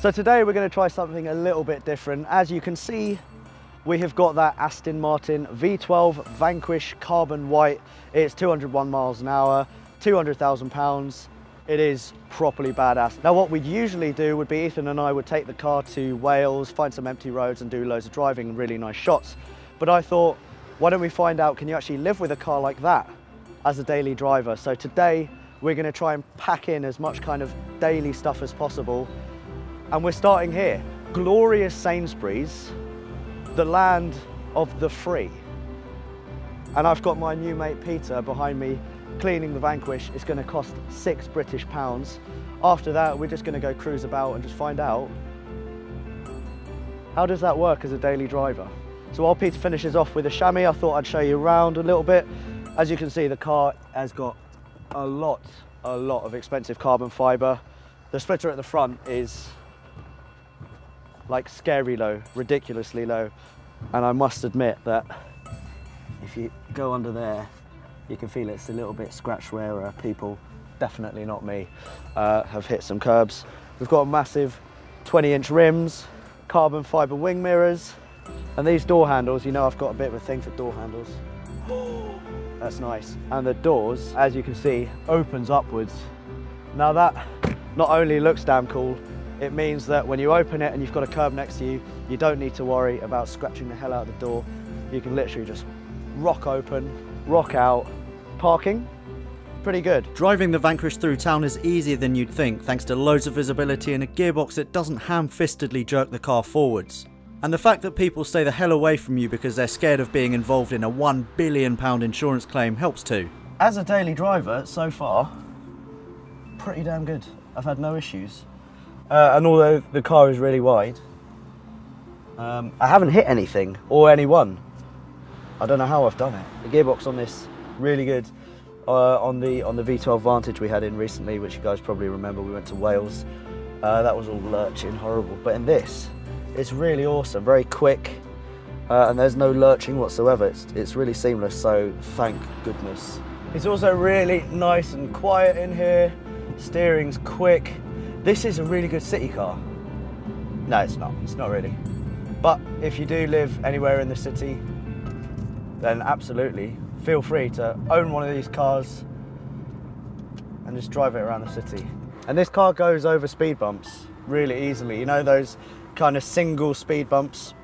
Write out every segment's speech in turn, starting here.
So today we're going to try something a little bit different. As you can see, we have got that Aston Martin V12 Vanquish Carbon White. It's 201 miles an hour, 200,000 pounds. It is properly badass. Now what we'd usually do would be Ethan and I would take the car to Wales, find some empty roads and do loads of driving and really nice shots. But I thought, why don't we find out, can you actually live with a car like that as a daily driver? So today we're going to try and pack in as much kind of daily stuff as possible. And we're starting here. Glorious Sainsbury's, the land of the free. And I've got my new mate Peter behind me cleaning the Vanquish. It's going to cost £6 British. After that, we're just going to go cruise about and just find out, how does that work as a daily driver? So while Peter finishes off with a chamois, I thought I'd show you around a little bit. As you can see, the car has got a lot of expensive carbon fibre. The splitter at the front is like scary low, ridiculously low. And I must admit that if you go under there, you can feel it's a little bit scratched where people, definitely not me, have hit some curbs. We've got massive 20-inch rims, carbon fibre wing mirrors, and these door handles, you know I've got a bit of a thing for door handles. That's nice. And the doors, as you can see, opens upwards. Now that not only looks damn cool, it means that when you open it and you've got a curb next to you, you don't need to worry about scratching the hell out of the door. You can literally just rock open, rock out. Parking, pretty good. Driving the Vanquish through town is easier than you'd think, thanks to loads of visibility and a gearbox that doesn't ham-fistedly jerk the car forwards. And the fact that people stay the hell away from you because they're scared of being involved in a £1 billion insurance claim helps too. As a daily driver, so far, pretty damn good. I've had no issues. And although the car is really wide, I haven't hit anything or anyone. I don't know how I've done it. The gearbox on this, really good. On the V12 Vanquish we had in recently, which you guys probably remember, we went to Wales. That was all lurching, horrible. But in this, it's really awesome, very quick, and there's no lurching whatsoever. It's really seamless, so thank goodness. It's also really nice and quiet in here. Steering's quick. This is a really good city car. No, it's not really. But if you do live anywhere in the city, then absolutely feel free to own one of these cars and just drive it around the city. And this car goes over speed bumps really easily. You know those kind of single speed bumps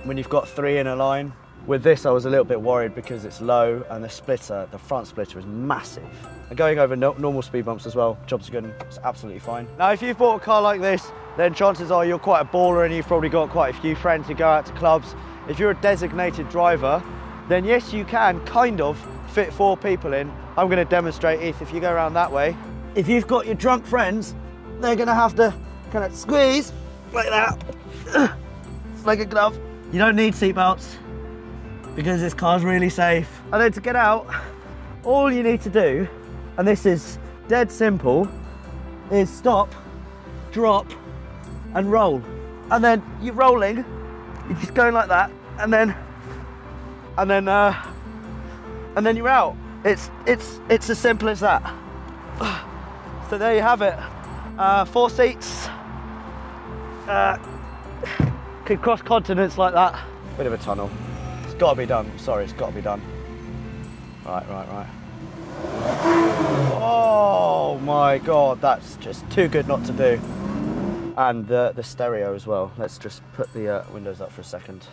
when you've got 3 in a line? With this I was a little bit worried because it's low and the splitter, the front splitter is massive. And going over normal speed bumps as well, jobs are good, it's absolutely fine. Now if you've bought a car like this, then chances are you're quite a baller and you've probably got quite a few friends who go out to clubs. If you're a designated driver, then yes, you can kind of fit 4 people in. I'm going to demonstrate, Eth, if you go around that way. If you've got your drunk friends, they're going to have to kind of squeeze like that, like a glove. You don't need seatbelts because this car's really safe. And then to get out, all you need to do, and this is dead simple, is stop, drop, and roll. And then you're rolling, you're just going like that, and then you're out. It's as simple as that. So there you have it. 4 seats. Could cross continents like that. Bit of a tunnel. It's got to be done. Sorry, it's got to be done. Right. Oh my God, that's just too good not to do. And the stereo as well. Let's just put the windows up for a second.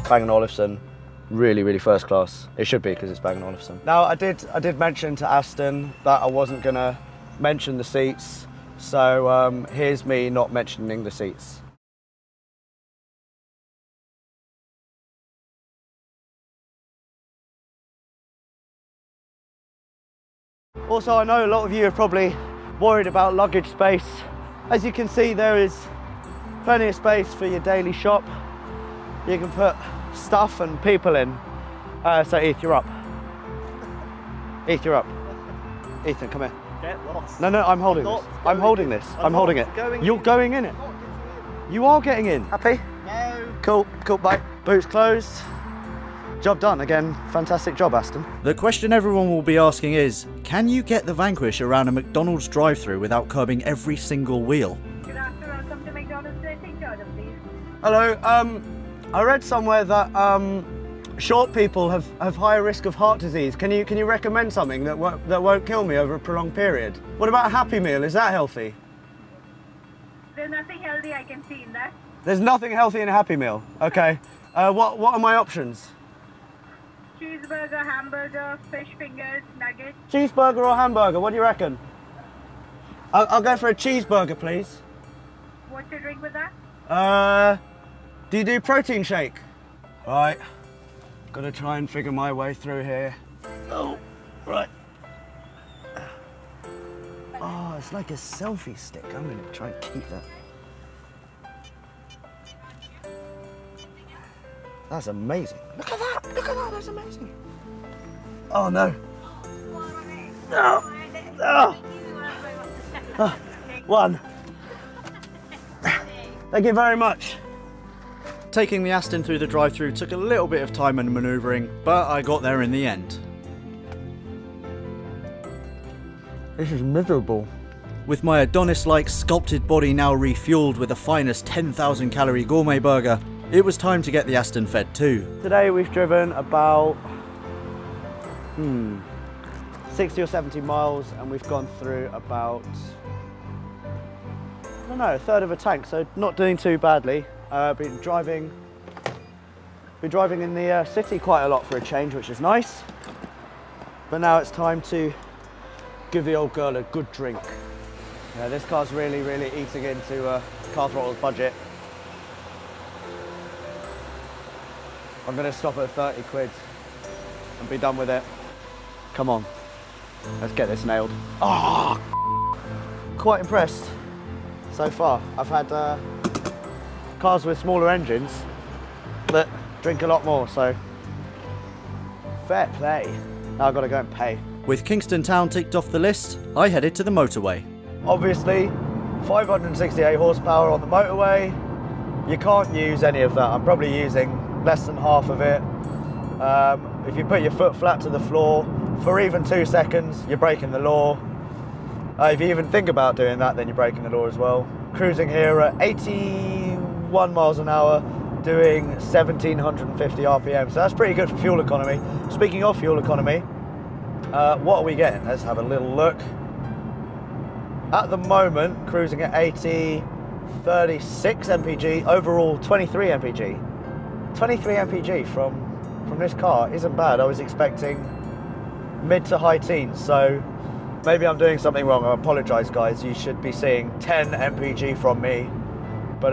Bang & Olufsen, really first class. It should be because it's Bang & Olufsen. Now I did mention to Aston that I wasn't gonna mention the seats, so here's me not mentioning the seats. Also, I know a lot of you are probably worried about luggage space. As you can see, there is plenty of space for your daily shop. You can put stuff and people in. So Eth, you're up. Eth, you're up. Ethan, come here. Get lost. No, I'm holding this. I'm holding this. I'm holding it. You're going in it. You are getting in. Happy? No. Cool, bye. Boots closed. job done. Again, fantastic job, Aston. The question everyone will be asking is, can you get the Vanquish around a McDonald's drive-thru without curbing every single wheel? Good afternoon, welcome to McDonald's. Take order, please. Hello, I read somewhere that short people have higher risk of heart disease. Can you recommend something that won't kill me over a prolonged period? What about a Happy Meal? Is that healthy? There's nothing healthy I can see in that. There's nothing healthy in a Happy Meal. Okay. What are my options? Cheeseburger, hamburger, fish fingers, nuggets. Cheeseburger or hamburger? What do you reckon? I'll go for a cheeseburger, please. What's your drink with that? Do you do protein shake? Right. Gotta try and figure my way through here. Oh, right. Oh, it's like a selfie stick. I'm gonna try and keep that. That's amazing. Look at that! Look at that! That's amazing. Oh no! No! No! Oh, one. Thank you very much. Taking the Aston through the drive-thru took a little bit of time and manoeuvring, but I got there in the end. This is miserable. With my Adonis-like sculpted body now refueled with the finest 10,000 calorie gourmet burger, it was time to get the Aston fed too. Today we've driven about 60 or 70 miles and we've gone through about, I don't know, a third of a tank, so not doing too badly. Been driving in the city quite a lot for a change, which is nice. But now it's time to give the old girl a good drink. Yeah, this car's really eating into Car Throttle's budget. I'm going to stop at 30 quid and be done with it. Come on, let's get this nailed. Oh, quite impressed so far. I've had cars with smaller engines that drink a lot more, so fair play. Now I've got to go and pay. With Kingston Town ticked off the list, I headed to the motorway. Obviously, 568 horsepower on the motorway. You can't use any of that. I'm probably using less than half of it. If you put your foot flat to the floor for even 2 seconds, you're breaking the law. If you even think about doing that, then you're breaking the law as well. Cruising here at 81 miles an hour, doing 1750 RPM, so that's pretty good for fuel economy. Speaking of fuel economy, what are we getting? Let's have a little look. At the moment, cruising at 80, 36 mpg, overall 23 mpg. 23 mpg from this car isn't bad. I was expecting mid to high teens, so maybe I'm doing something wrong. I apologise, guys. You should be seeing 10 mpg from me, but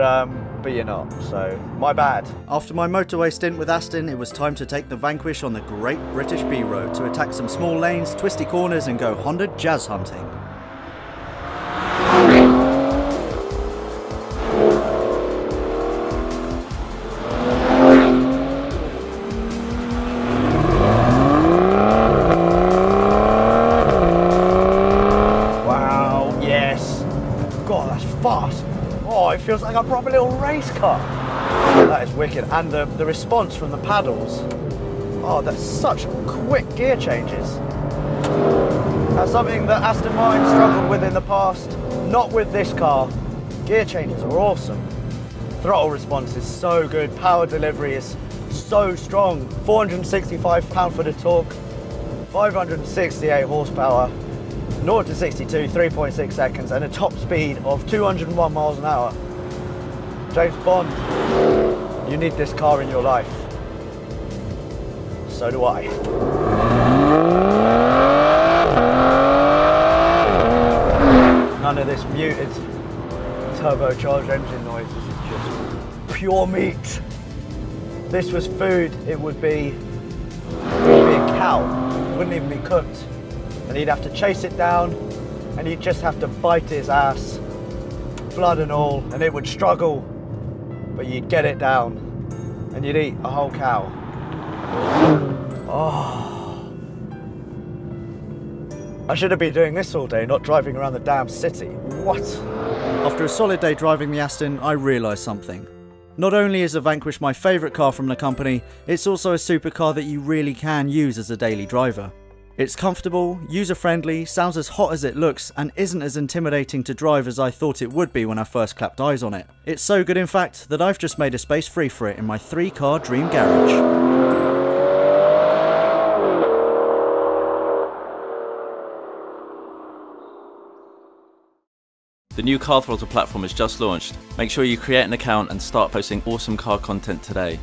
you're not, so my bad. After my motorway stint with Aston, it was time to take the Vanquish on the Great British B Road to attack some small lanes, twisty corners and go Honda jazz hunting. Wow, yes. God, that's fast. Oh, it feels like a proper little race car. That is wicked. And the response from the paddles. Oh, that's such quick gear changes. That's something that Aston Martin struggled with in the past. Not with this car. Gear changes are awesome. Throttle response is so good. Power delivery is so strong. 465 pound-foot of torque, 568 horsepower, 0 to 62, 3.6 seconds, and a top speed of 201 miles an hour. James Bond, you need this car in your life. So do I. None of this muted turbocharged engine noise. This is just pure meat. This was food, it would be a cow. It wouldn't even be cooked. And you'd have to chase it down and you'd just have to bite his ass, blood and all, and it would struggle, but you'd get it down and you'd eat a whole cow. Oh. I should have been doing this all day, not driving around the damn city. What? After a solid day driving the Aston, I realised something. Not only is the Vanquish my favourite car from the company, it's also a supercar that you really can use as a daily driver. It's comfortable, user-friendly, sounds as hot as it looks, and isn't as intimidating to drive as I thought it would be when I first clapped eyes on it. It's so good in fact that I've just made a space free for it in my 3-car dream garage. The new Car Throttle platform has just launched. Make sure you create an account and start posting awesome car content today.